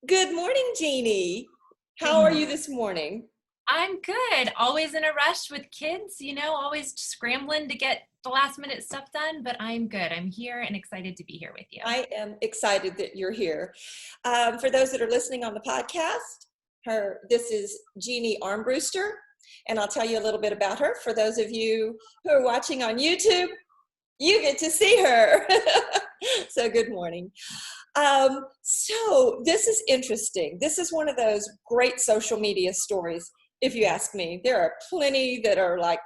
Good morning, Jeannie. Good How are morning. you this morning? I'm good. Always in a rush with kids, always scrambling to get the last minute stuff done, but I'm good. I'm here and excited to be here with you. I am excited that you're here. For those that are listening on the podcast, this is Jeannie Armbruster, and I'll tell you a little bit about her. For those of you who are watching on YouTube, you get to see her. So good morning. So this is interesting. This is one of those great social media stories, if you ask me. There are plenty that are like,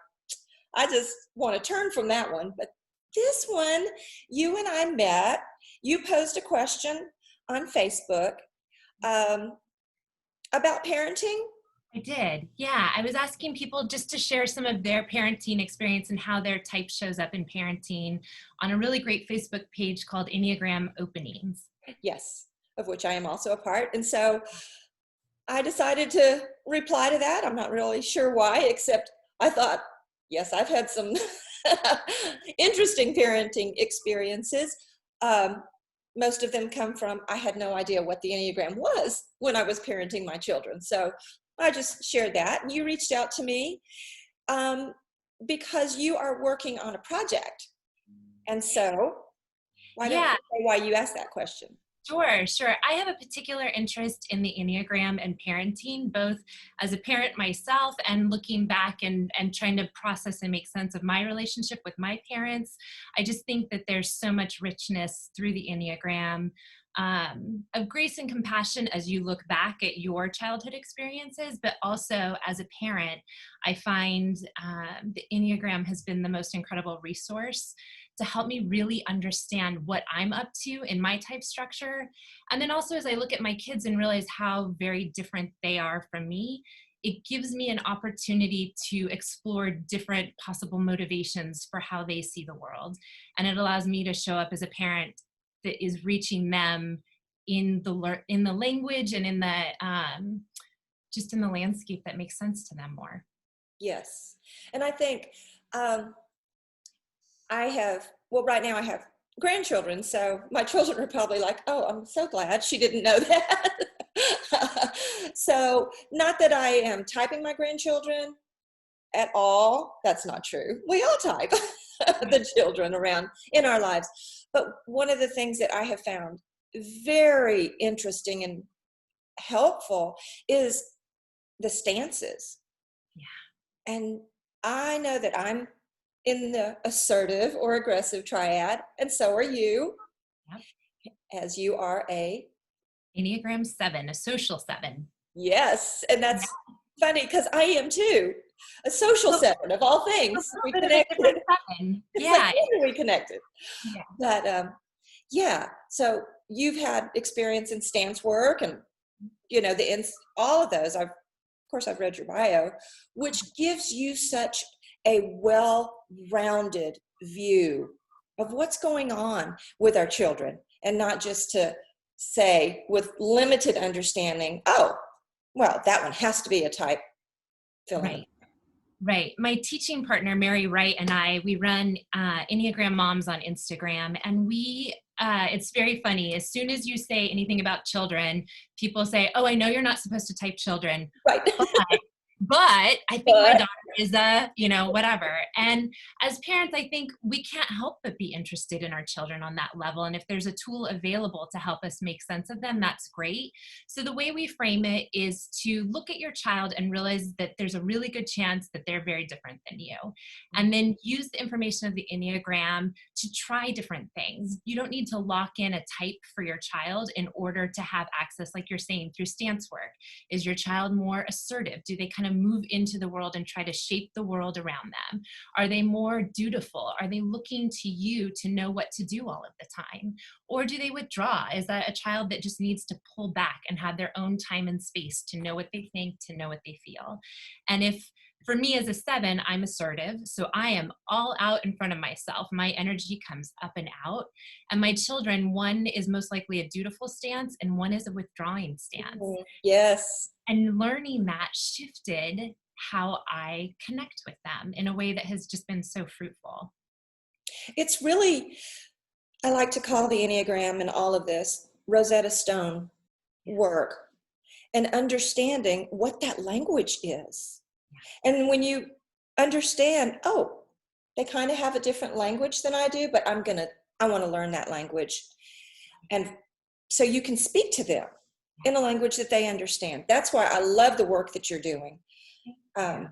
I just want to turn from that one. But this one, you and I met. You posed a question on Facebook about parenting. I did. Yeah. I was asking people just to share some of their parenting experience and how their type shows up in parenting on a really great Facebook page called Enneagram Openings. Yes, of which I am also a part. And so I decided to reply to that. I'm not really sure why, except I thought, yes, I've had some interesting parenting experiences. Most of them come from, I had no idea what the Enneagram was when I was parenting my children. So I just shared that. And you reached out to me because you are working on a project. And so why don't you Yeah. say why you asked that question? Sure. I have a particular interest in the Enneagram and parenting, both as a parent myself and looking back and trying to process and make sense of my relationship with my parents. I just think that there's so much richness through the Enneagram, of grace and compassion as you look back at your childhood experiences, but also as a parent, I find the Enneagram has been the most incredible resource to help me really understand what I'm up to in my type structure. And then also as I look at my kids and realize how very different they are from me, it gives me an opportunity to explore different possible motivations for how they see the world. And it allows me to show up as a parent that is reaching them in the language and in the just in the landscape that makes sense to them more. Yes. And I think right now I have grandchildren, so my children are probably like, oh, I'm so glad she didn't know that. So not that I am typing my grandchildren at all. That's not true. We all type the children around in our lives. But one of the things that I have found very interesting and helpful is the stances. Yeah. And I know that I'm in the assertive or aggressive triad, and so are you, Yep. as you are a Enneagram 7, a social 7. yes. And Yeah. that's funny because I am too a social Well, seven of all a things. We little bit of a connected. different 7. It's like, Yeah. when are we connected? Yeah. But yeah, so you've had experience in stance work and all of those. Of course I've read your bio, which gives you such a well-rounded view of what's going on with our children, and not just to say with limited understanding, oh, well, that one has to be a type, fill in the. Right. My teaching partner, Mary Wright, and we run Enneagram Moms on Instagram. And it's very funny. As soon as you say anything about children, people say, oh, I know you're not supposed to type children, Right. but I think my But daughter is whatever. And as parents, I think we can't help but be interested in our children on that level. And if there's a tool available to help us make sense of them, that's great. So the way we frame it is to look at your child and realize that there's a really good chance that they're very different than you. And then use the information of the Enneagram to try different things. You don't need to lock in a type for your child in order to have access, like you're saying, through stance work. Is your child more assertive? Do they kind of move into the world and try to shape the world around them? Are they more dutiful? Are they looking to you to know what to do all of the time? Or do they withdraw? Is that a child that just needs to pull back and have their own time and space to know what they think, to know what they feel? And if for me as a 7, I'm assertive. So I am all out in front of myself. My energy comes up and out. And my children, one is most likely a dutiful stance and one is a withdrawing stance. yes. And learning that shifted how I connect with them in a way that has just been so fruitful. It's really, I like to call the Enneagram and all of this Rosetta Stone. work and understanding what that language is. And when you understand, oh, they kind of have a different language than I do, but I want to learn that language. And so you can speak to them in a language that they understand. That's why I love the work that you're doing. I'm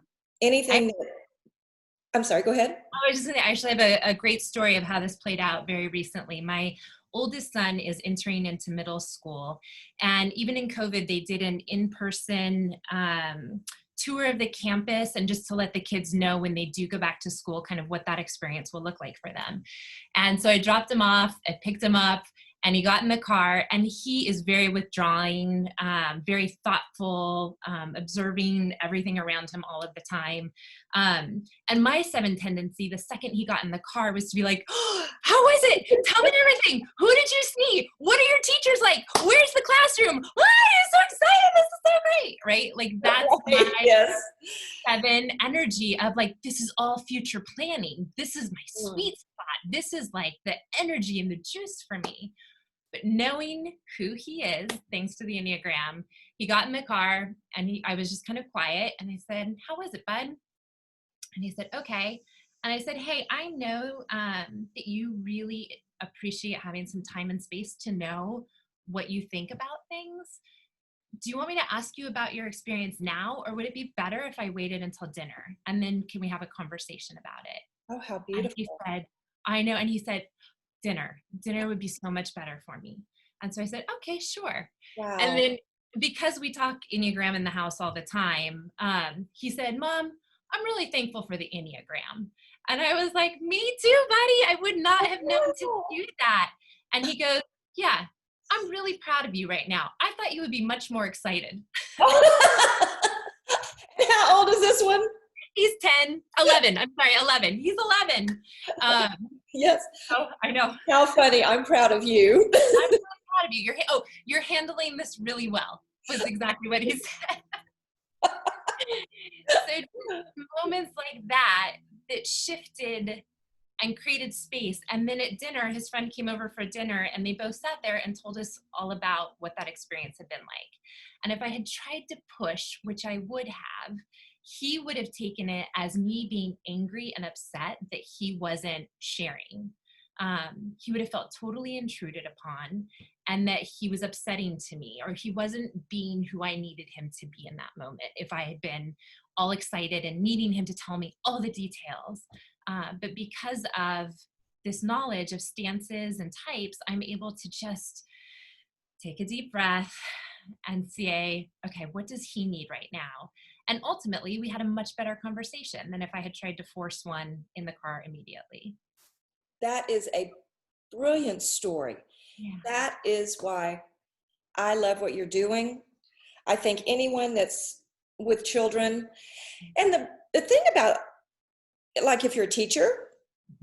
sorry, go ahead. I was just going to actually have a great story of how this played out very recently. My oldest son is entering into middle school, and even in COVID, they did an in-person tour of the campus, and just to let the kids know when they do go back to school, kind of what that experience will look like for them. And so I dropped him off, I picked him up, and he got in the car, and he is very withdrawing, very thoughtful, observing everything around him all of the time. And my 7 tendency, the second he got in the car, was to be like, oh, how was it? Tell me everything. Who did you see? What are your teachers like? Where's the classroom? Oh, I'm so excited. This is so great. Right? Like that's my 7 energy of like, this is all future planning. This is my sweet spot. This is like the energy and the juice for me. But knowing who he is, thanks to the Enneagram, he got in the car and I was just kind of quiet. And I said, how was it, bud? And he said, okay. And I said, hey, I know that you really appreciate having some time and space to know what you think about things. Do you want me to ask you about your experience now, or would it be better if I waited until dinner? And then can we have a conversation about it? Oh, how beautiful. And he said, I know. And he said, dinner would be so much better for me. And so I said, okay, sure. Wow. And then because we talk Enneagram in the house all the time, he said, Mom, I'm really thankful for the Enneagram. And I was like, me too, buddy. I would not have known to do that. And he goes, yeah, I'm really proud of you right now. I thought you would be much more excited. How old is this one? He's 11. I'm sorry, 11. He's 11. Yes. Oh, I know. How funny. I'm proud of you. I'm really proud of you. You're handling this really well, was exactly what he said. So moments like that shifted and created space. And then at dinner, his friend came over for dinner and they both sat there and told us all about what that experience had been like. And if I had tried to push, which I would have, he would have taken it as me being angry and upset that he wasn't sharing. He would have felt totally intruded upon and that he was upsetting to me, or he wasn't being who I needed him to be in that moment if I had been all excited and needing him to tell me all the details. But because of this knowledge of stances and types, I'm able to just take a deep breath and say, okay, what does he need right now? And ultimately, we had a much better conversation than if I had tried to force one in the car immediately. That is a brilliant story. Yeah. That is why I love what you're doing. I think anyone that's with children, and the thing about, like if you're a teacher,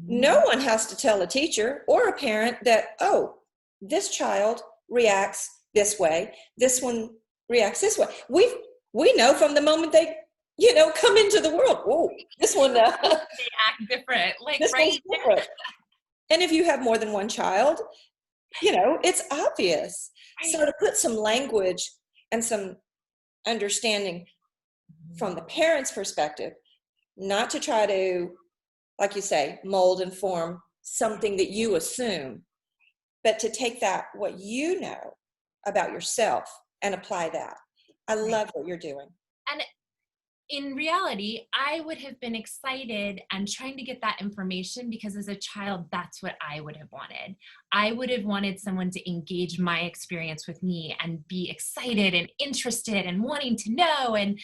no one has to tell a teacher or a parent that, oh, this child reacts this way, this one reacts this way. We know from the moment they, come into the world. Oh, this one they act different. Like this right one's different. And if you have more than one child, it's obvious. Right. So to put some language and some understanding from the parent's perspective, not to try to, like you say, mold and form something that you assume, but to take that, what you know about yourself, and apply that. I love what you're doing. And in reality, I would have been excited and trying to get that information because as a child, that's what I would have wanted. I would have wanted someone to engage my experience with me and be excited and interested and wanting to know. And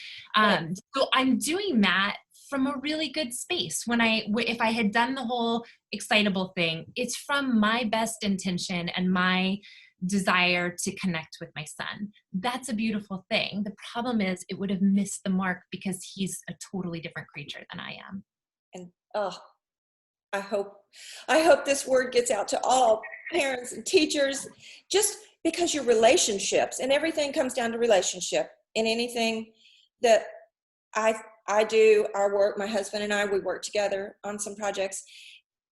so I'm doing that from a really good space. If I had done the whole excitable thing, it's from my best intention and my desire to connect with my son. That's a beautiful thing. The problem is it would have missed the mark because he's a totally different creature than I am. And I hope this word gets out to all parents and teachers, just because your relationships, and everything comes down to relationship. In anything that I do, our work, my husband and I, we work together on some projects.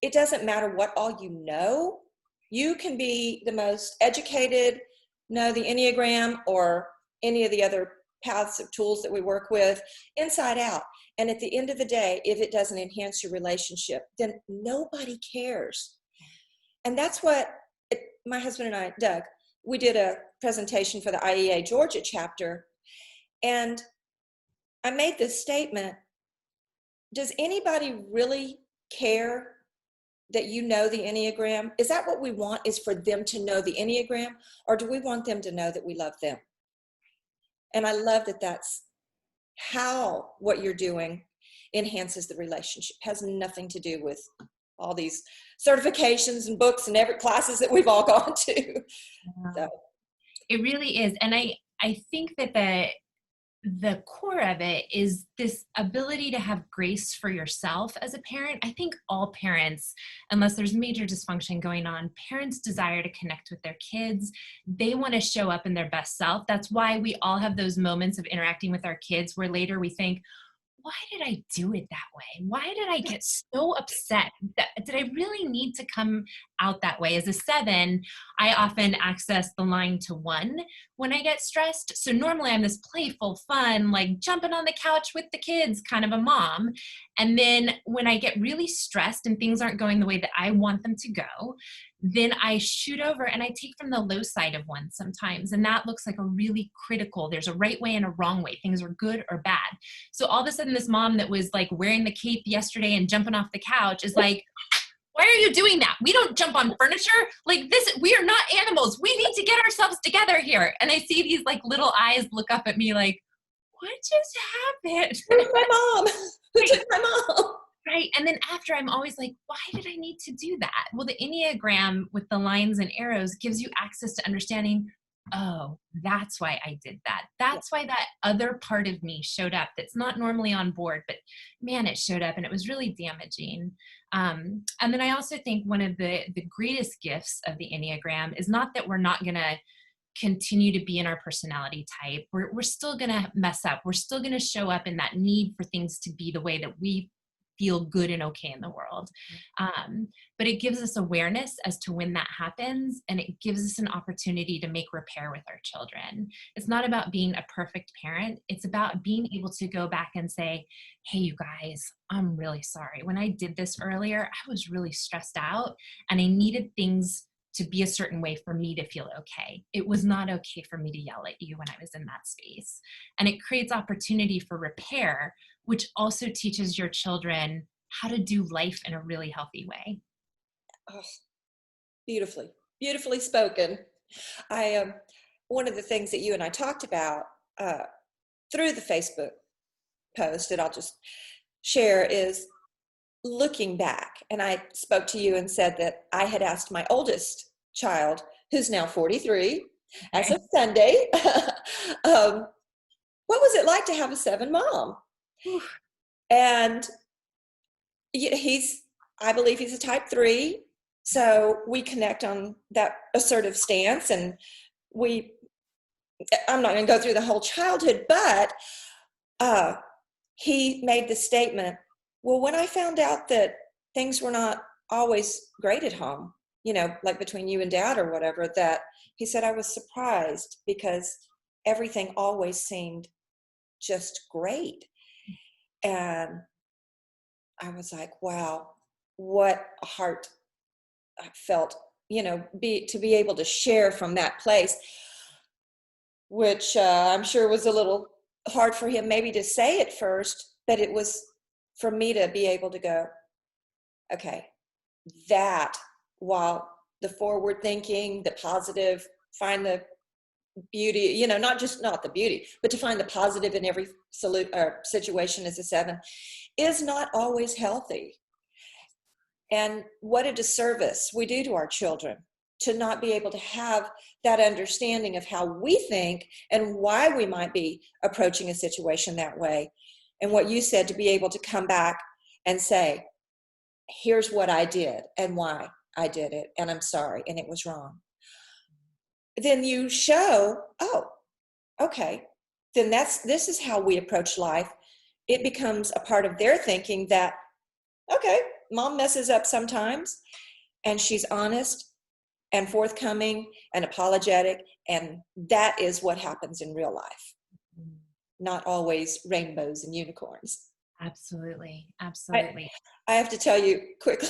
It doesn't matter what all you know. You can be the most educated, know the Enneagram or any of the other paths of tools that we work with inside out. And at the end of the day, if it doesn't enhance your relationship, then nobody cares. And that's what my husband and I, Doug, we did a presentation for the IEA Georgia chapter. And I made this statement: does anybody really care that you know the Enneagram? Is that what we want, is for them to know the Enneagram? Or do we want them to know that we love them? And I love that that's how what you're doing enhances the relationship. It has nothing to do with all these certifications and books and every classes that we've all gone to. So. It really is. And I think that the core of it is this ability to have grace for yourself as a parent. I think all parents, unless there's major dysfunction going on, parents desire to connect with their kids. They want to show up in their best self. That's why we all have those moments of interacting with our kids where later we think, why did I do it that way? Why did I get so upset? Did I really need to come out that way? As a 7, I often access the line to 1 when I get stressed. So normally I'm this playful, fun, like jumping on the couch with the kids kind of a mom. And then when I get really stressed and things aren't going the way that I want them to go, then I shoot over and I take from the low side of 1 sometimes. And that looks like a really critical, there's a right way and a wrong way. Things are good or bad. So all of a sudden this mom that was like wearing the cape yesterday and jumping off the couch is like, why are you doing that? We don't jump on furniture. Like this, we are not animals. We need to get ourselves together here. And I see these like little eyes look up at me like, what just happened? Who's my mom? Who took my mom? Right. And then after, I'm always like, why did I need to do that? Well, the Enneagram with the lines and arrows gives you access to understanding, oh, that's why I did that. That's why that other part of me showed up that's not normally on board, but man, it showed up and it was really damaging. And then I also think one of the greatest gifts of the Enneagram is not that we're not going to continue to be in our personality type. We're still going to mess up. We're still going to show up in that need for things to be the way that we feel good and okay in the world. But it gives us awareness as to when that happens, and it gives us an opportunity to make repair with our children. It's not about being a perfect parent. It's about being able to go back and say, hey, you guys, I'm really sorry. When I did this earlier, I was really stressed out and I needed things to be a certain way for me to feel okay. It was not okay for me to yell at you when I was in that space. And it creates opportunity for repair, which also teaches your children how to do life in a really healthy way. Oh, beautifully spoken. One of the things that you and I talked about through the Facebook post that I'll just share is looking back. And I spoke to you and said that I had asked my oldest child, who's now 43, as of Sunday, what was it like to have a 7 mom? And I believe he's a type 3. So we connect on that assertive stance, and I'm not going to go through the whole childhood, but he made the statement, well, when I found out that things were not always great at home, like between you and Dad or whatever, that he said, I was surprised because everything always seemed just great. And I was like, wow, what a heart I felt, to be able to share from that place, which I'm sure was a little hard for him maybe to say at first, but it was for me to be able to go, okay, that while the forward thinking, the positive, find the beauty, not the beauty, but to find the positive in every situation as a 7 is not always healthy. And what a disservice we do to our children to not be able to have that understanding of how we think and why we might be approaching a situation that way. And what you said, to be able to come back and say, here's what I did and why I did it, and I'm sorry, and it was wrong. Then you show, oh, okay, then this is how we approach life. It becomes a part of their thinking that, okay, mom messes up sometimes, and she's honest, and forthcoming and apologetic. And that is what happens in real life. Not always rainbows and unicorns. Absolutely. Absolutely. I have to tell you quickly,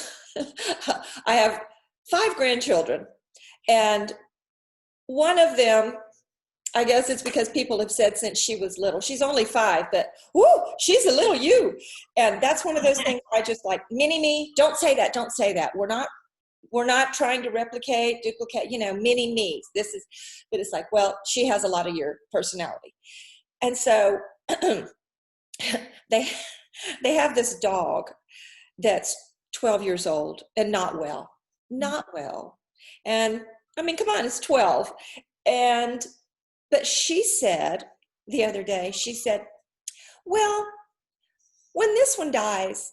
I have 5 grandchildren, and one of them, I guess it's because people have said since she was little, she's only 5, but whoo, she's a little you. And that's one of those things I just like, mini me, don't say that, don't say that. We're not trying to replicate, duplicate, mini me's. But it's like, well, she has a lot of your personality. And so they have this dog that's 12 years old and not well. And I mean, come on, it's 12. But she said the other day, she said, well, when this one dies,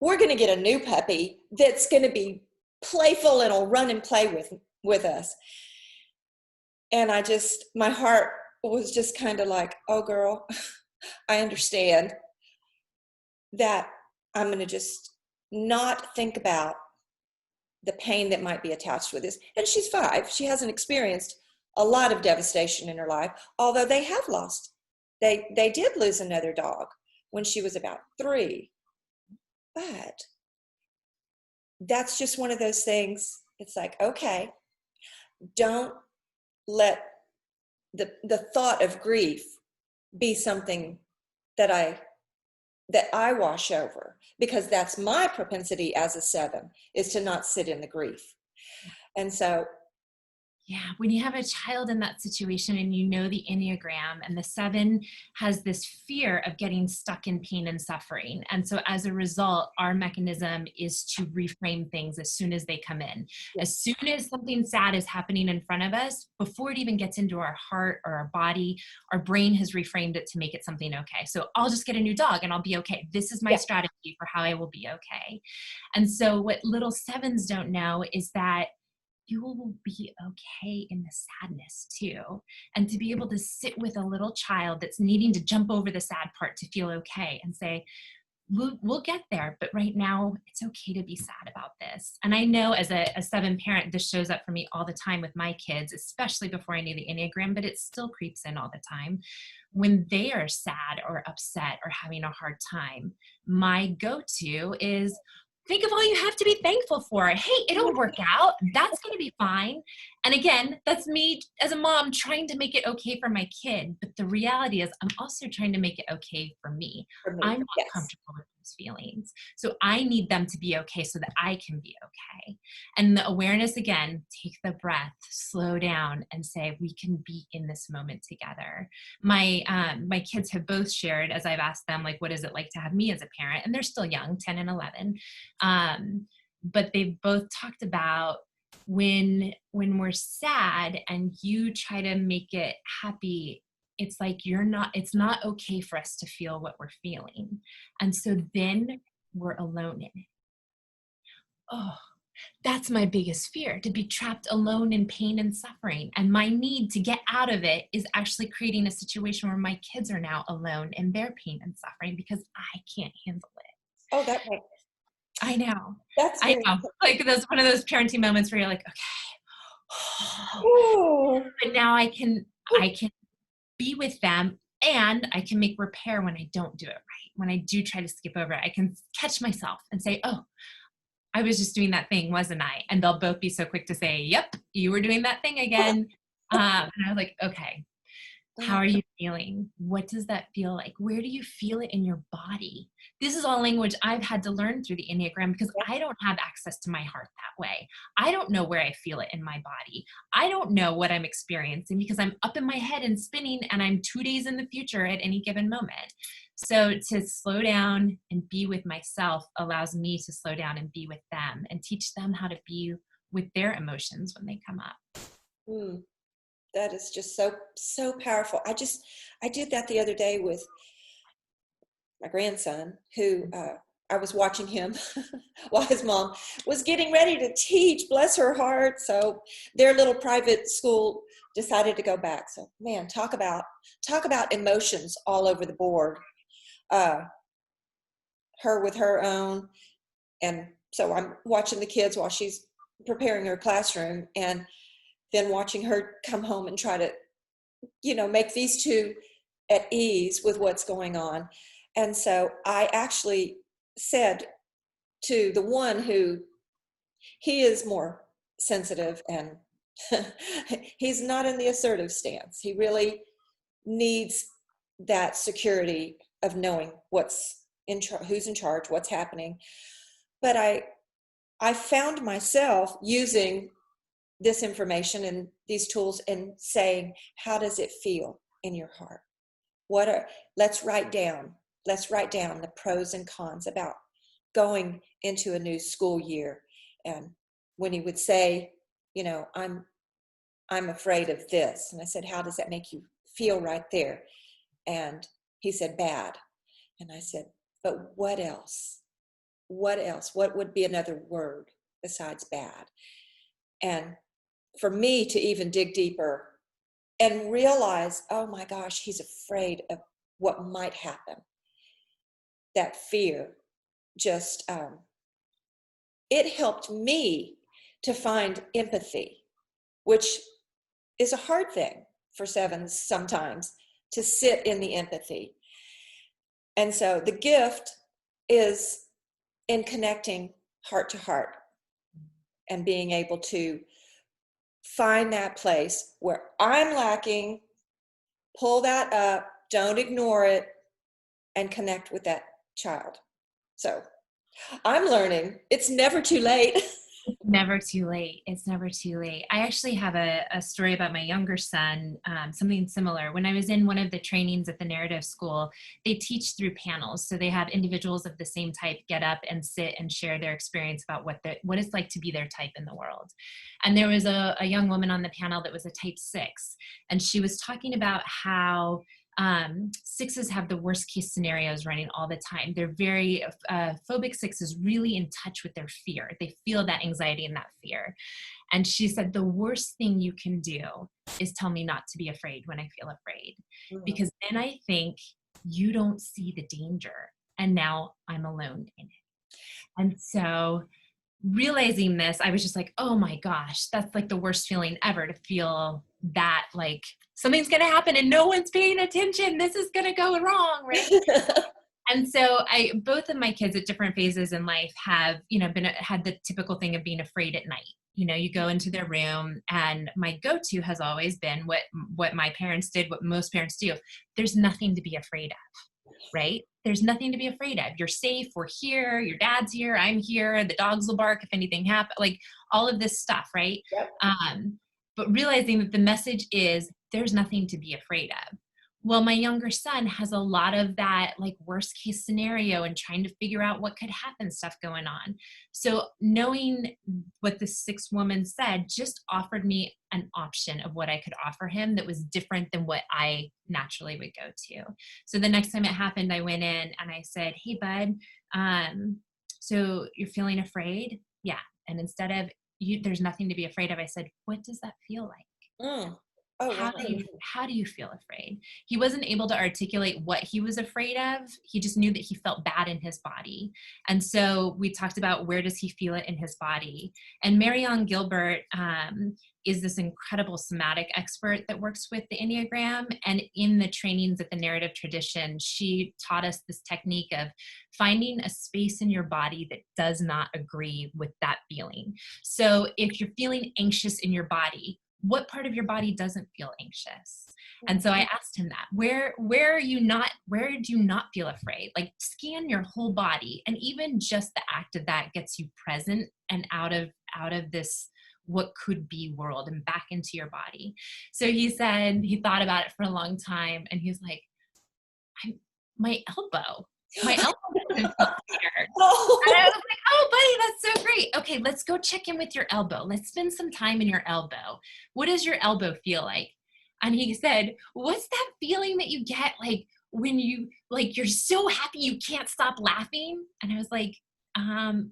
we're going to get a new puppy that's going to be playful and will run and play with us. And my heart was just kind of like, oh girl, I understand that I'm going to just not think about the pain that might be attached with this. And she's 5. She hasn't experienced a lot of devastation in her life, although they have lost. They did lose another dog when she was about 3. But that's just one of those things. It's like, okay, don't let the thought of grief be something that I wash over, because that's my propensity as a 7, is to not sit in the grief. And so, yeah, when you have a child in that situation and you know the Enneagram, and the 7 has this fear of getting stuck in pain and suffering. And so as a result, our mechanism is to reframe things as soon as they come in. As soon as something sad is happening in front of us, before it even gets into our heart or our body, our brain has reframed it to make it something okay. So I'll just get a new dog and I'll be okay. This is my strategy for how I will be okay. And so what little 7s don't know is that you will be okay in the sadness too. And to be able to sit with a little child that's needing to jump over the sad part to feel okay and say, we'll get there, but right now it's okay to be sad about this. And I know as a 7 parent, this shows up for me all the time with my kids, especially before I knew the Enneagram, but it still creeps in all the time. When they are sad or upset or having a hard time, my go-to is, think of all you have to be thankful for. Hey, it'll work out. That's going to be fine. And again, that's me as a mom trying to make it okay for my kid. But the reality is I'm also trying to make it okay for me. I'm not comfortable with those feelings. So I need them to be okay so that I can be okay. And the awareness, again, take the breath, slow down, and say, we can be in this moment together. My kids have both shared, as I've asked them, like, what is it like to have me as a parent? And they're still young, 10 and 11. But they've both talked about when we're sad and you try to make it happy, it's like it's not okay for us to feel what we're feeling. And so then we're alone in it. Oh, that's my biggest fear, to be trapped alone in pain and suffering. And my need to get out of it is actually creating a situation where my kids are now alone in their pain and suffering because I can't handle it. Oh, that makes I know. That's I know. Like that's one of those parenting moments where you're like, okay. But now I can be with them, and I can make repair when I don't do it right. When I do try to skip over it, I can catch myself and say, oh, I was just doing that thing, wasn't I? And they'll both be so quick to say, yep, you were doing that thing again. And I was like, okay. How are you feeling? What does that feel like? Where do you feel it in your body? This is all language I've had to learn through the Enneagram because I don't have access to my heart that way. I don't know where I feel it in my body. I don't know what I'm experiencing because I'm up in my head and spinning, and I'm 2 days in the future at any given moment. So to slow down and be with myself allows me to slow down and be with them and teach them how to be with their emotions when they come up. That is just so powerful. I did that the other day with my grandson, who I was watching him while his mom was getting ready to teach, bless her heart. So their little private school decided to go back. So man, talk about emotions all over the board. Her with her own. And so I'm watching the kids while she's preparing her classroom, and then watching her come home and try to, make these two at ease with what's going on. And so I actually said to the one who, he is more sensitive, and he's not in the assertive stance. He really needs that security of knowing what's who's in charge, what's happening. But I found myself using this information and these tools and saying, how does it feel in your heart? Let's write down the pros and cons about going into a new school year. And when he would say, I'm afraid of this. And I said, how does that make you feel right there? And he said, bad. And I said, but what else? What else? What would be another word besides bad? And for me to even dig deeper and realize, oh my gosh, he's afraid of what might happen. That fear just, it helped me to find empathy, which is a hard thing for sevens sometimes, to sit in the empathy. And so the gift is in connecting heart to heart and being able to find that place where I'm lacking, pull that up, don't ignore it, and connect with that child. So I'm learning. It's never too late. Never too late. It's never too late. I actually have a story about my younger son, something similar. When I was in one of the trainings at the narrative school, they teach through panels. So they have individuals of the same type get up and sit and share their experience about what it's like to be their type in the world. And there was a young woman on the panel that was a type 6. And she was talking about how sixes have the worst case scenarios running all the time. They're very phobic sixes, really in touch with their fear. They feel that anxiety and that fear. And she said, the worst thing you can do is tell me not to be afraid when I feel afraid, because then I think you don't see the danger and now I'm alone in it. And so realizing this, I was just like, oh my gosh, that's like the worst feeling ever, to feel that like something's going to happen and no one's paying attention. This is going to go wrong, right? And so both of my kids at different phases in life have, had the typical thing of being afraid at night. You go into their room, and my go-to has always been what my parents did, what most parents do. There's nothing to be afraid of, right? There's nothing to be afraid of. You're safe. We're here. Your dad's here. I'm here. The dogs will bark if anything happens. Like all of this stuff, right? Yep. But realizing that the message is there's nothing to be afraid of. Well, my younger son has a lot of that like worst case scenario and trying to figure out what could happen stuff going on. So knowing what the 6 woman said just offered me an option of what I could offer him that was different than what I naturally would go to. So the next time it happened, I went in and I said, hey, bud, so you're feeling afraid? Yeah. And instead of there's nothing to be afraid of, I said, what does that feel like? Oh, how do you feel afraid? He wasn't able to articulate what he was afraid of. He just knew that he felt bad in his body. And so we talked about, where does he feel it in his body? And Marianne Gilbert is this incredible somatic expert that works with the Enneagram. And in the trainings at the narrative tradition, she taught us this technique of finding a space in your body that does not agree with that feeling. So if you're feeling anxious in your body, what part of your body doesn't feel anxious? And so I asked him that, where do you not feel afraid? Like, scan your whole body. And even just the act of that gets you present and out of this what could be world and back into your body. So he said he thought about it for a long time, and he's like, my elbow doesn't feel scared. Oh. And I was like, oh, buddy, that's so great. Okay, let's go check in with your elbow. Let's spend some time in your elbow. What does your elbow feel like? And he said, what's that feeling that you get like when you're so happy you can't stop laughing? And I was like,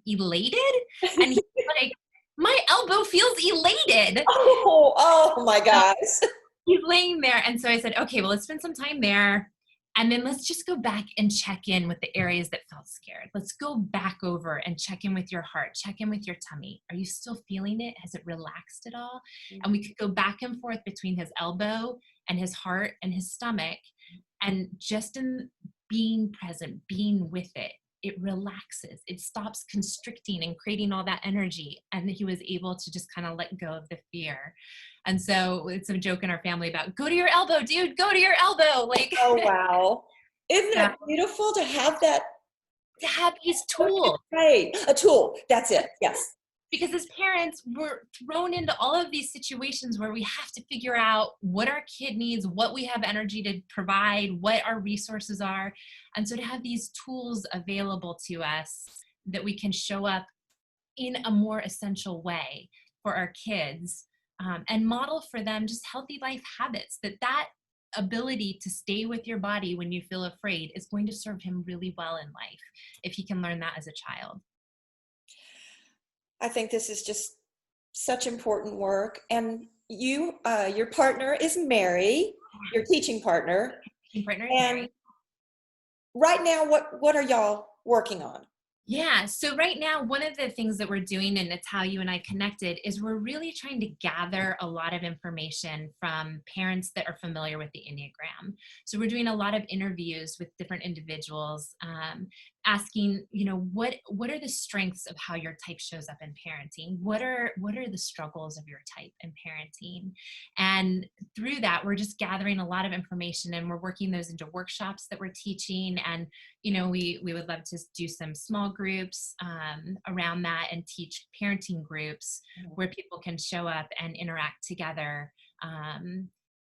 elated? And he's like, my elbow feels elated. Oh my gosh. He's laying there. And so I said, okay, well, let's spend some time there. And then let's just go back and check in with the areas that felt scared. Let's go back over and check in with your heart, check in with your tummy. Are you still feeling it? Has it relaxed at all? And we could go back and forth between his elbow and his heart and his stomach. And just in being present, being with it, it relaxes. It stops constricting and creating all that energy. And he was able to just kind of let go of the fear. And so it's a joke in our family about, go to your elbow, dude, go to your elbow. Like, Oh, wow. Isn't that beautiful to have that? To have these tools. Right. A tool. That's it. Yes. Because as parents, we're thrown into all of these situations where we have to figure out what our kid needs, what we have energy to provide, what our resources are. And so to have these tools available to us that we can show up in a more essential way for our kids, and model for them just healthy life habits, that ability to stay with your body when you feel afraid is going to serve him really well in life if he can learn that as a child. I think this is just such important work. And you, your partner is Mary, your teaching partner. Teaching partner is and Mary. Right now, what are y'all working on? Yeah. So right now, one of the things that we're doing, and it's how you and I connected, is we're really trying to gather a lot of information from parents that are familiar with the Enneagram. So we're doing a lot of interviews with different individuals, asking, what are the strengths of how your type shows up in parenting? What are the struggles of your type in parenting? And through that, we're just gathering a lot of information, and we're working those into workshops that we're teaching. And we would love to do some small groups around that and teach parenting groups where people can show up and interact together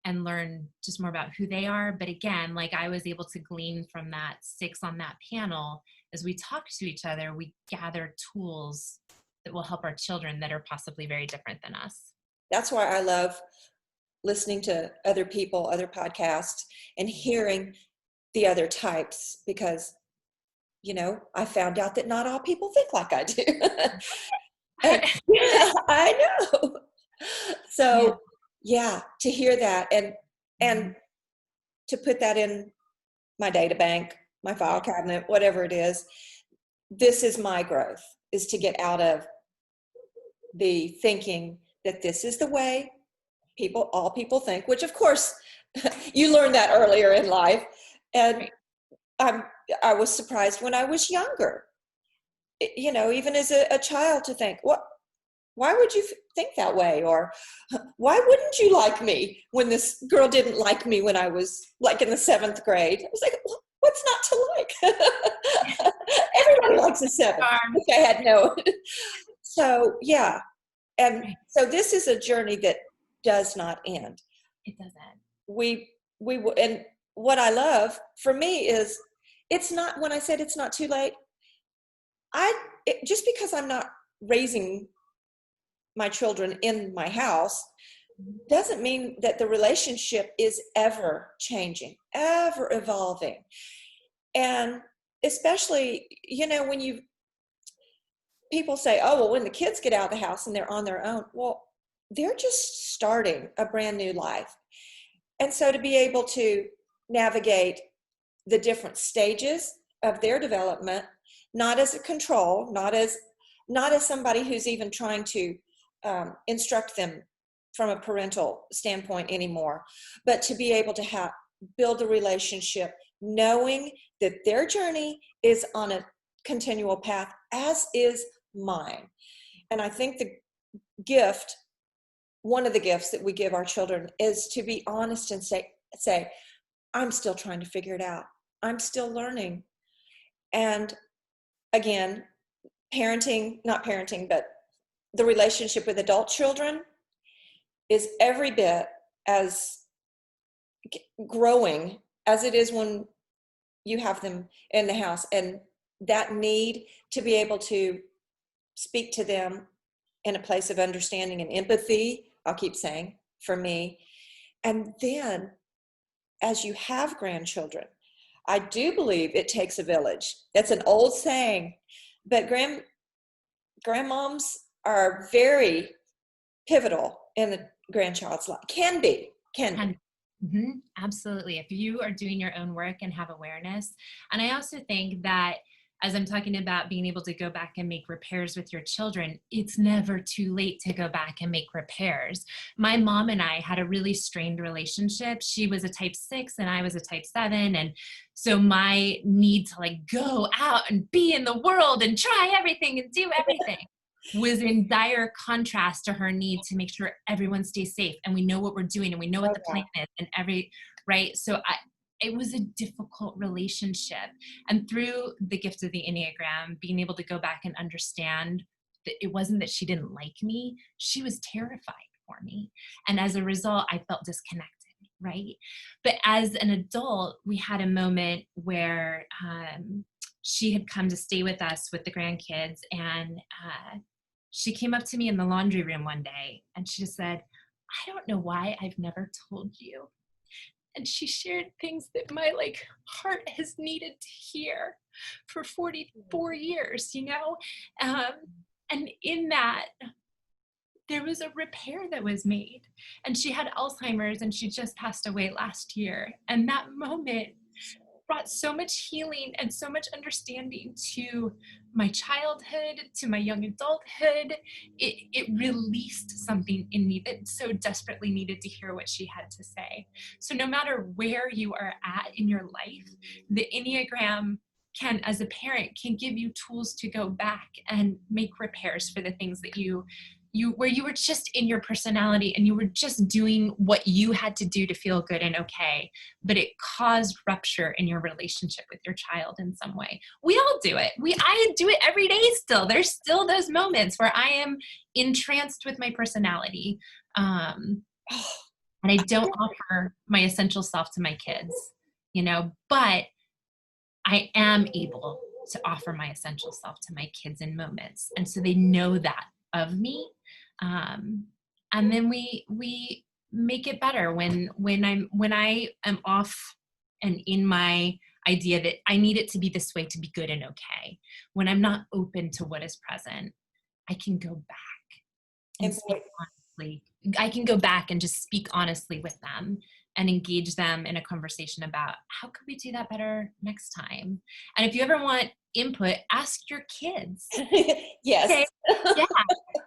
and learn just more about who they are. But again, like I was able to glean from that 6 on that panel, as we talk to each other, we gather tools that will help our children that are possibly very different than us. That's why I love listening to other people, other podcasts, and hearing the other types, because I found out that not all people think like I do. I know. So to hear that and to put that in my data bank, my file cabinet, whatever it is, this is my growth, is to get out of the thinking that this is the way all people think, which of course you learned that earlier in life. And I was surprised when I was younger, even as a child, to think, why would you think that way? Or why wouldn't you like me when this girl didn't like me when I was like in the 7th grade? I was like, what's not to like? Everybody likes a 7, which I had no. So, yeah. And so this is a journey that does not end. It doesn't. And what I love for me is, it's not, when I said it's not too late, just because I'm not raising my children in my house doesn't mean that the relationship is ever changing, ever evolving. And especially, when people say, oh, well, when the kids get out of the house and they're on their own, well, they're just starting a brand new life. And so to be able to navigate the different stages of their development, not as a control, not as somebody who's even trying to instruct them from a parental standpoint anymore, but to be able to build a relationship, knowing that their journey is on a continual path, as is mine. And I think one of the gifts that we give our children is to be honest and say, I'm still trying to figure it out. I'm still learning. And again, not parenting, but the relationship with adult children is every bit as growing as it is when you have them in the house. And that need to be able to speak to them in a place of understanding and empathy, I'll keep saying, for me. And then as you have grandchildren, I do believe it takes a village. That's an old saying, but grandmoms are very pivotal in the grandchild's life. Can be. Absolutely. If you are doing your own work and have awareness. And I also think that as I'm talking about being able to go back and make repairs with your children, it's never too late to go back and make repairs. My mom and I had a really strained relationship. She was a type 6 and I was a type 7. And so my need to like go out and be in the world and try everything and do everything was in dire contrast to her need to make sure everyone stays safe and we know what we're doing and we know what the plan is and right. So it was a difficult relationship. And through the gift of the Enneagram, being able to go back and understand that it wasn't that she didn't like me, she was terrified for me. And as a result, I felt disconnected. Right. But as an adult, we had a moment where she had come to stay with us with the grandkids, and she came up to me in the laundry room one day and she just said, I don't know why I've never told you. And she shared things that my like heart has needed to hear for 44 years, you know? And in that, there was a repair that was made. And she had Alzheimer's and she just passed away last year. And that moment brought so much healing and so much understanding to my childhood, to my young adulthood. It released something in me that so desperately needed to hear what she had to say. So no matter where you are at in your life, the Enneagram can, as a parent, can give you tools to go back and make repairs for the things that you where you were just in your personality and you were just doing what you had to do to feel good and okay, but it caused rupture in your relationship with your child in some way. We all do it. I do it every day still. There's still those moments where I am entranced with my personality. And I don't offer my essential self to my kids, you know, but I am able to offer my essential self to my kids in moments. And so they know that of me. And then we make it better when I am off and in my idea that I need it to be this way to be good and okay. When I'm not open to what is present, I can go back and speak honestly. I can go back and just speak honestly with them and engage them in a conversation about how could we do that better next time? And if you ever want input, ask your kids. Yes. Say, yeah.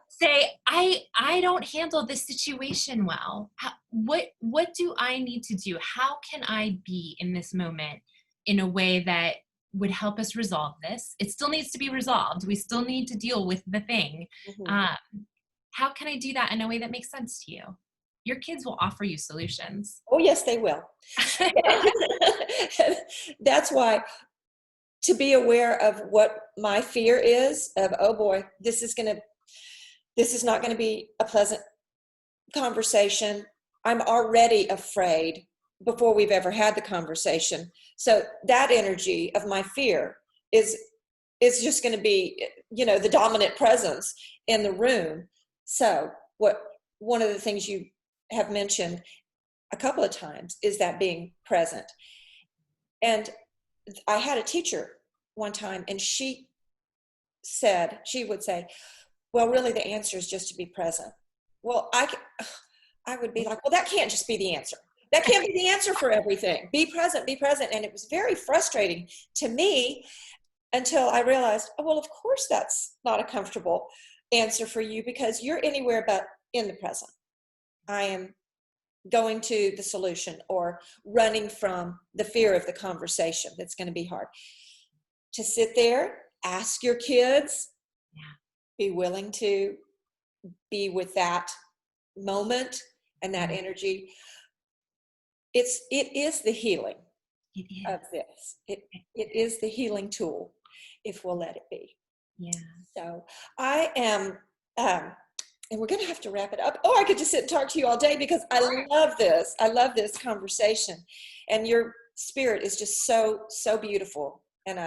Say, I don't handle this situation well. What do I need to do? How can I be in this moment in a way that would help us resolve this? It still needs to be resolved. We still need to deal with the thing. How can I do that in a way that makes sense to you? Your kids will offer you solutions. Oh, yes, they will. That's why to be aware of what my fear is of, oh boy, this is not going to be a pleasant conversation. I'm already afraid before we've ever had the conversation. So that energy of my fear is just going to be, the dominant presence in the room. So one of the things you have mentioned a couple of times is that being present. And I had a teacher one time, and she would say, well, really the answer is just to be present. Well, I would be like, well, that can't just be the answer. That can't be the answer for everything. Be present, be present. And it was very frustrating to me until I realized, oh, well, of course that's not a comfortable answer for you because you're anywhere but in the present. I am going to the solution or running from the fear of the conversation. That's going to be hard. To sit there, ask your kids, be willing to be with that moment and that energy. It is the healing of this. It is the healing tool if we'll let it be. Yeah. So I am, and we're going to have to wrap it up. Oh, I could just sit and talk to you all day because I love this. I love this conversation, and your spirit is just so beautiful. And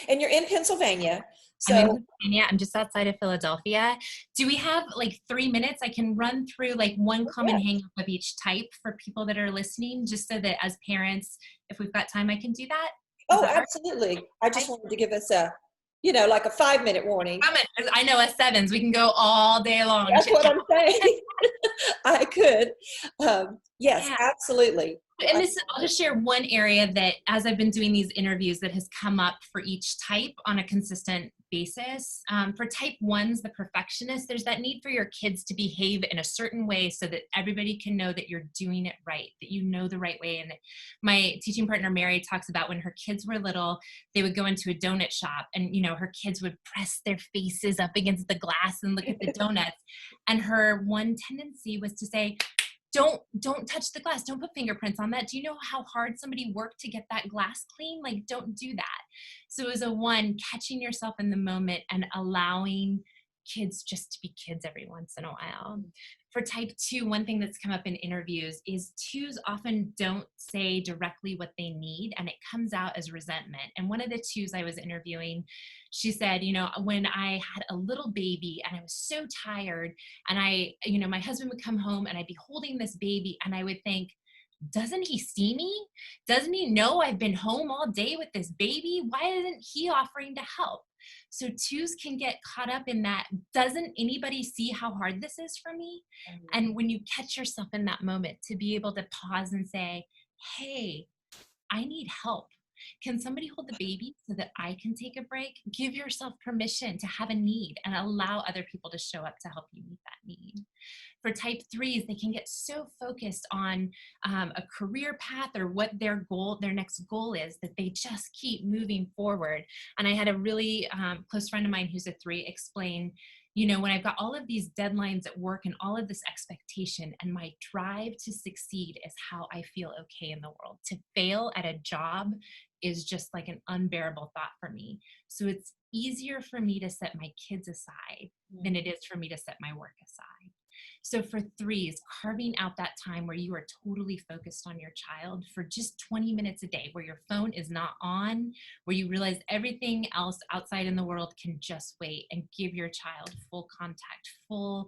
and you're in Pennsylvania. So I'm in Pennsylvania. I'm just outside of Philadelphia. Do we have like 3 minutes? I can run through like one common hang up of each type for people that are listening, just so that as parents, if we've got time, I can do that. Oh, absolutely. I just wanted to give us a like a 5-minute warning. I know us sevens, we can go all day long. That's what I'm saying. I could. Yes, Yeah. absolutely. And I'll just share one area that, as I've been doing these interviews, that has come up for each type on a consistent basis. For type ones, the perfectionist, there's that need for your kids to behave in a certain way so that everybody can know that you're doing it right, that you know the right way. And my teaching partner, Mary, talks about when her kids were little, they would go into a donut shop and, her kids would press their faces up against the glass and look at the donuts. And her one tendency was to say, don't touch the glass. Don't put fingerprints on that. Do you know how hard somebody worked to get that glass clean? Like, don't do that. So it was a one, catching yourself in the moment and allowing kids just to be kids every once in a while. For type 2, one thing that's come up in interviews is 2s often don't say directly what they need, and it comes out as resentment. And one of the 2s I was interviewing, she said, when I had a little baby and I was so tired, and my husband would come home and I'd be holding this baby and I would think, doesn't he see me? Doesn't he know I've been home all day with this baby? Why isn't he offering to help? So 2s can get caught up in that. Doesn't anybody see how hard this is for me? Mm-hmm. And when you catch yourself in that moment, to be able to pause and say, hey, I need help. Can somebody hold the baby so that I can take a break? Give yourself permission to have a need and allow other people to show up to help you meet that need. For type 3s, they can get so focused on a career path or what their next goal is, that they just keep moving forward. And I had a really close friend of mine who's a 3 explain, when I've got all of these deadlines at work and all of this expectation, and my drive to succeed is how I feel okay in the world. To fail at a job is just like an unbearable thought for me. So it's easier for me to set my kids aside than it is for me to set my work aside. So for 3s, carving out that time where you are totally focused on your child for just 20 minutes a day, where your phone is not on, where you realize everything else outside in the world can just wait, and give your child full contact, full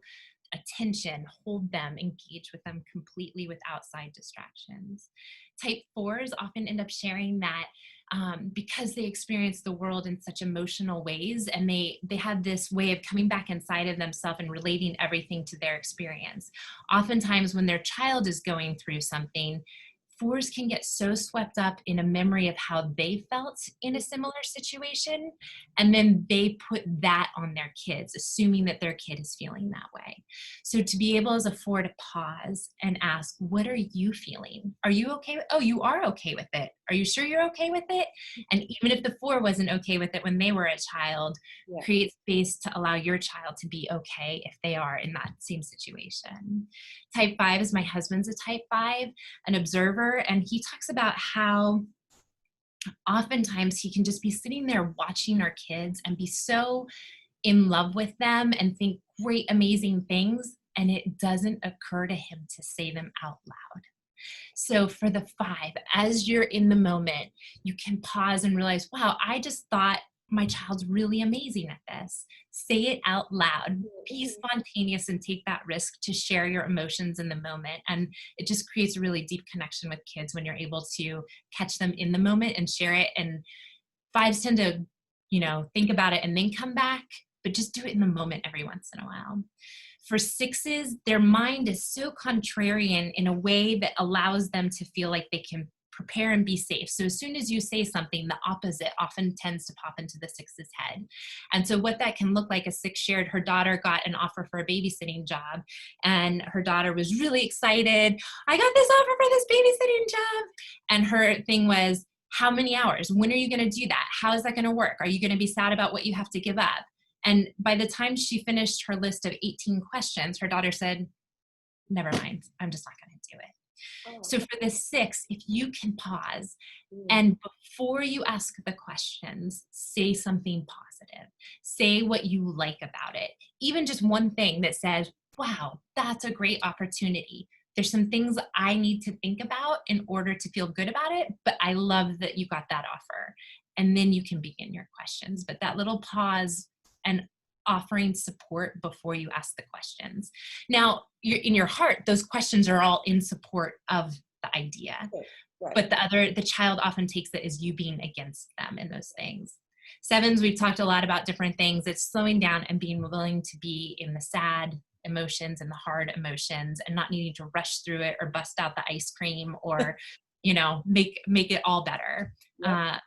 attention, hold them, engage with them completely with outside distractions. Type 4s often end up sharing that because they experience the world in such emotional ways, and they have this way of coming back inside of themselves and relating everything to their experience. Oftentimes when their child is going through something, 4s can get so swept up in a memory of how they felt in a similar situation, and then they put that on their kids, assuming that their kid is feeling that way. So to be able as a 4 to pause and ask, what are you feeling? Are you okay? Oh, you are okay with it. Are you sure you're okay with it? And even if the 4 wasn't okay with it when they were a child, create space to allow your child to be okay if they are in that same situation. Type 5 is my husband's a type 5, an observer, and he talks about how oftentimes he can just be sitting there watching our kids and be so in love with them and think great, amazing things, and it doesn't occur to him to say them out loud. So for the 5, as you're in the moment, you can pause and realize, wow, I just thought my child's really amazing at this. Say it out loud. Be spontaneous and take that risk to share your emotions in the moment. And it just creates a really deep connection with kids when you're able to catch them in the moment and share it. And 5s tend to, think about it and then come back, but just do it in the moment every once in a while. For 6s, their mind is so contrarian in a way that allows them to feel like they can prepare and be safe. So as soon as you say something, the opposite often tends to pop into the 6's head. And so what that can look like, a 6 shared, her daughter got an offer for a babysitting job, and her daughter was really excited. I got this offer for this babysitting job. And her thing was, how many hours? When are you going to do that? How is that going to work? Are you going to be sad about what you have to give up? And by the time she finished her list of 18 questions, her daughter said, never mind, I'm just not going to do it. So for the 6, if you can pause and before you ask the questions, say something positive, say what you like about it. Even just one thing that says, wow, that's a great opportunity. There's some things I need to think about in order to feel good about it, but I love that you got that offer. And then you can begin your questions. But that little pause and offering support before you ask the questions. Now, in your heart, those questions are all in support of the idea. Right. But the child often takes it as you being against them in those things. Sevens, we've talked a lot about different things. It's slowing down and being willing to be in the sad emotions and the hard emotions and not needing to rush through it or bust out the ice cream or, make it all better. Yep.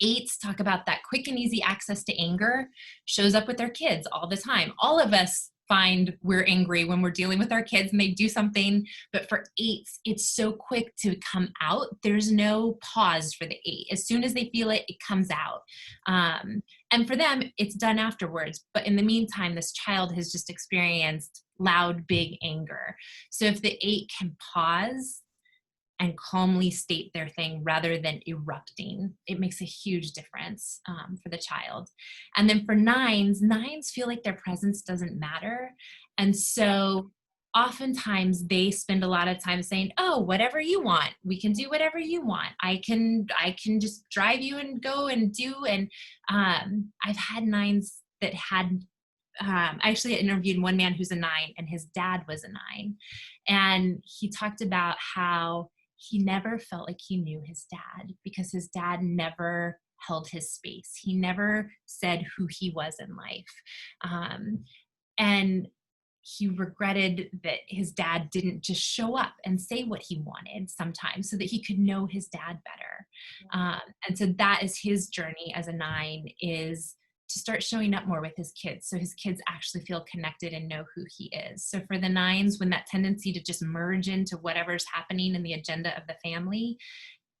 Eights talk about that quick and easy access to anger shows up with their kids all the time. All of us find we're angry when we're dealing with our kids and they do something, but for eights, it's so quick to come out. There's no pause for the eight. As soon as they feel it, it comes out. And for them, it's done afterwards. But in the meantime, this child has just experienced loud, big anger. So if the eight can pause and calmly state their thing rather than erupting, it makes a huge difference for the child. And then for nines feel like their presence doesn't matter. And so oftentimes they spend a lot of time saying, oh, whatever you want, we can do whatever you want. I can just drive you and go and do. And I've had nines that had, I actually interviewed one man who's a 9 and his dad was a 9. And he talked about how he never felt like he knew his dad because his dad never held his space. He never said who he was in life. And he regretted that his dad didn't just show up and say what he wanted sometimes so that he could know his dad better. And so that is his journey as a 9, is to start showing up more with his kids so his kids actually feel connected and know who he is. So for the 9s, when that tendency to just merge into whatever's happening in the agenda of the family,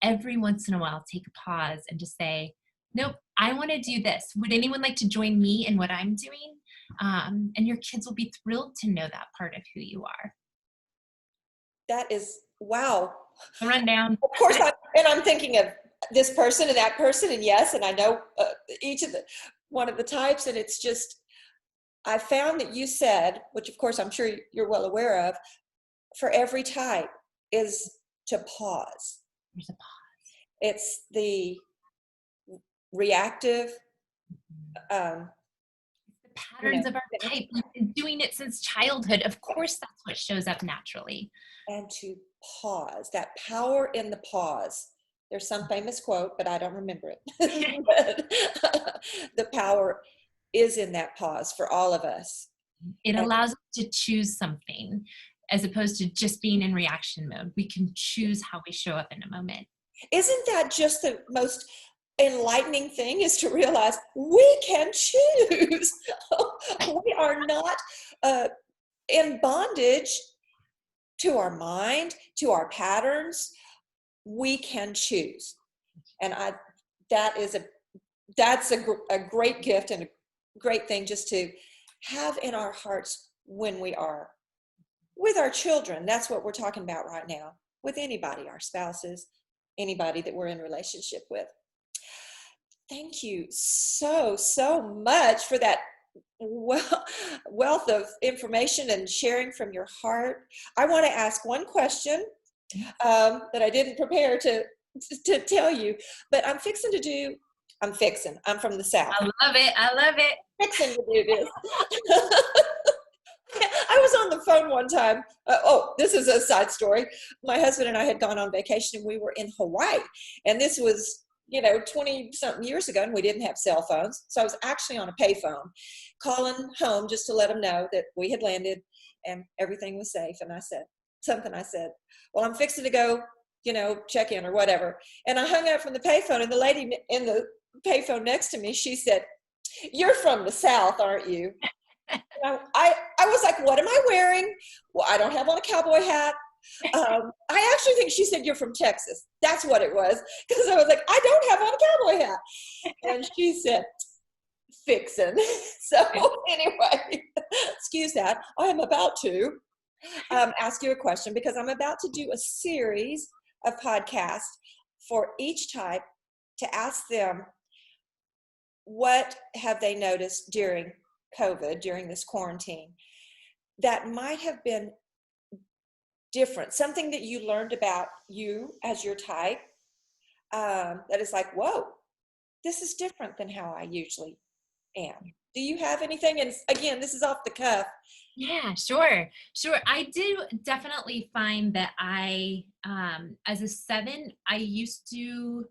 every once in a while, take a pause and just say, nope, I want to do this. Would anyone like to join me in what I'm doing? And your kids will be thrilled to know that part of who you are. That is, wow. The rundown. Of course, I'm thinking of this person and that person, and yes, and I know each of one of the types, and it's just, I found that you said, which of course I'm sure you're well aware of, for every type is to pause. There's a pause. It's the reactive. The patterns of our type. We've been doing it since childhood. Of course, that's what shows up naturally. And to pause, that power in the pause. There's some famous quote, but I don't remember it. But the power is in that pause for all of us. It allows us to choose something as opposed to just being in reaction mode. We can choose how we show up in a moment. Isn't that just the most enlightening thing, is to realize we can choose? We are not in bondage to our mind, to our patterns. We can choose. And that's a great gift and a great thing just to have in our hearts when we are with our children. That's what we're talking about right now, with anybody, our spouses, anybody that we're in relationship with. Thank you so much for that wealth of information and sharing from your heart. I want to ask one question that I didn't prepare to tell you, but I'm from the South. I love it. Fixing to do this. I was on the phone one time. This is a side story. My husband and I had gone on vacation and we were in Hawaii. And this was, 20 something years ago, and we didn't have cell phones. So I was actually on a payphone calling home just to let them know that we had landed and everything was safe. And I said, well, I'm fixing to go, check in or whatever. And I hung up from the payphone, and the lady in the payphone next to me, she said, "You're from the South, aren't you?" And I was like, what am I wearing? Well, I don't have on a cowboy hat. I actually think she said, "You're from Texas." That's what it was. Because I was like, I don't have on a cowboy hat. And she said, "Fixin'." So anyway, excuse that. I am about to ask you a question, because I'm about to do a series of podcasts for each type to ask them, what have they noticed during COVID, during this quarantine, that might have been different, something that you learned about you as your type, that is like, whoa, this is different than how I usually am. Do you have anything? And again, this is off the cuff. Yeah, sure. I do definitely find that I, as a 7, I used to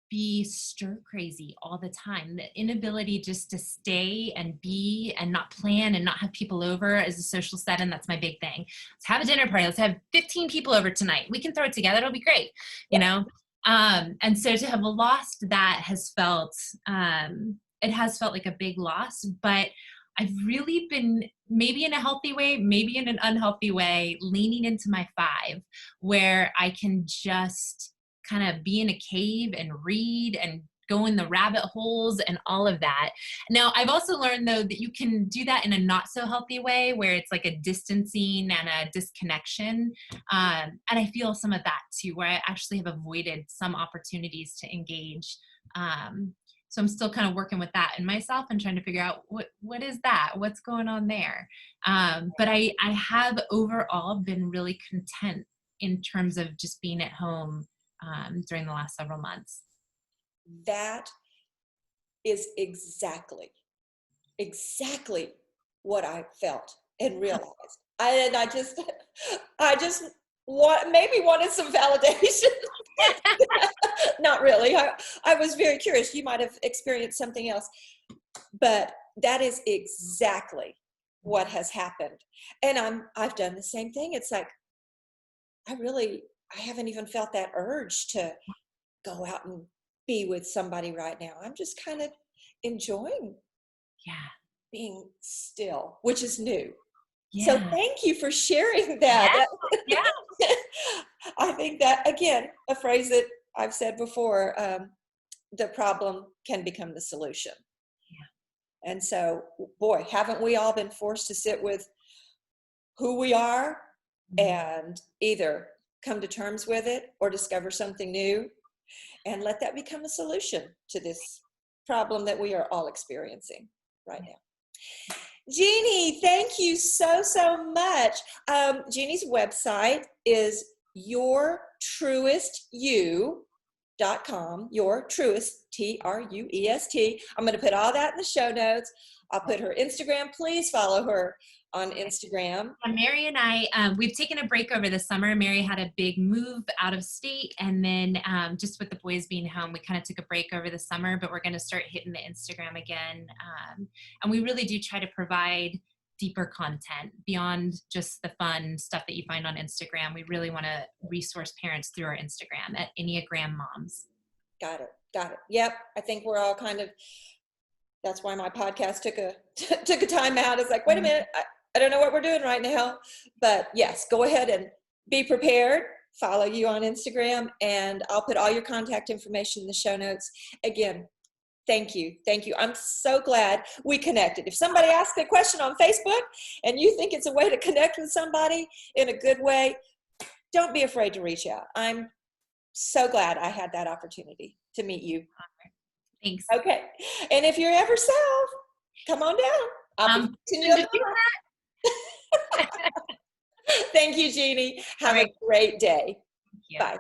be stir crazy all the time. The inability just to stay and be and not plan and not have people over as a social setting. That's my big thing. Let's have a dinner party. Let's have 15 people over tonight. We can throw it together. It'll be great. You know? And so to have lost that has felt, it has felt like a big loss, but I've really been, maybe in a healthy way, maybe in an unhealthy way, leaning into my 5, where I can just kind of be in a cave and read and go in the rabbit holes and all of that. Now, I've also learned, though, that you can do that in a not so healthy way, where it's like a distancing and a disconnection. And I feel some of that too, where I actually have avoided some opportunities to engage. So I'm still kind of working with that in myself and trying to figure out what is that? What's going on there? But I have overall been really content in terms of just being at home during the last several months. That is exactly what I felt and realized. I just maybe wanted some validation. Not really. I was very curious. You might have experienced something else, but that is exactly what has happened. And I've done the same thing. It's like, I haven't even felt that urge to go out and be with somebody right now. I'm just kind of enjoying being still, which is new. So thank you for sharing that. Yeah. I think that, again, a phrase that I've said before, the problem can become the solution. Yeah. And so, boy, haven't we all been forced to sit with who we are and either come to terms with it or discover something new and let that become a solution to this problem that we are all experiencing right now. Jeannie, thank you so much. Jeannie's website is yourtruestyou.com, your truest, TRUEST. I'm going to put all that in the show notes. I'll put her Instagram. Please follow her on Instagram. Mary and I, we've taken a break over the summer. Mary had a big move out of state, and then just with the boys being home, we kind of took a break over the summer, but we're going to start hitting the Instagram again. And we really do try to provide deeper content beyond just the fun stuff that you find on Instagram. We really want to resource parents through our Instagram at Enneagram Moms. Got it. Yep. I think we're all kind of, that's why my podcast took a time out. It's like, wait a minute, I don't know what we're doing right now, but yes, go ahead and be prepared. Follow you on Instagram, and I'll put all your contact information in the show notes. Again, thank you. I'm so glad we connected. If somebody asks a question on Facebook and you think it's a way to connect with somebody in a good way, don't be afraid to reach out. I'm so glad I had that opportunity to meet you. Thanks. Okay. And if you're ever south, come on down. I'll continue to do that. Thank you, Jeannie. Have a great day. Thank you. Bye.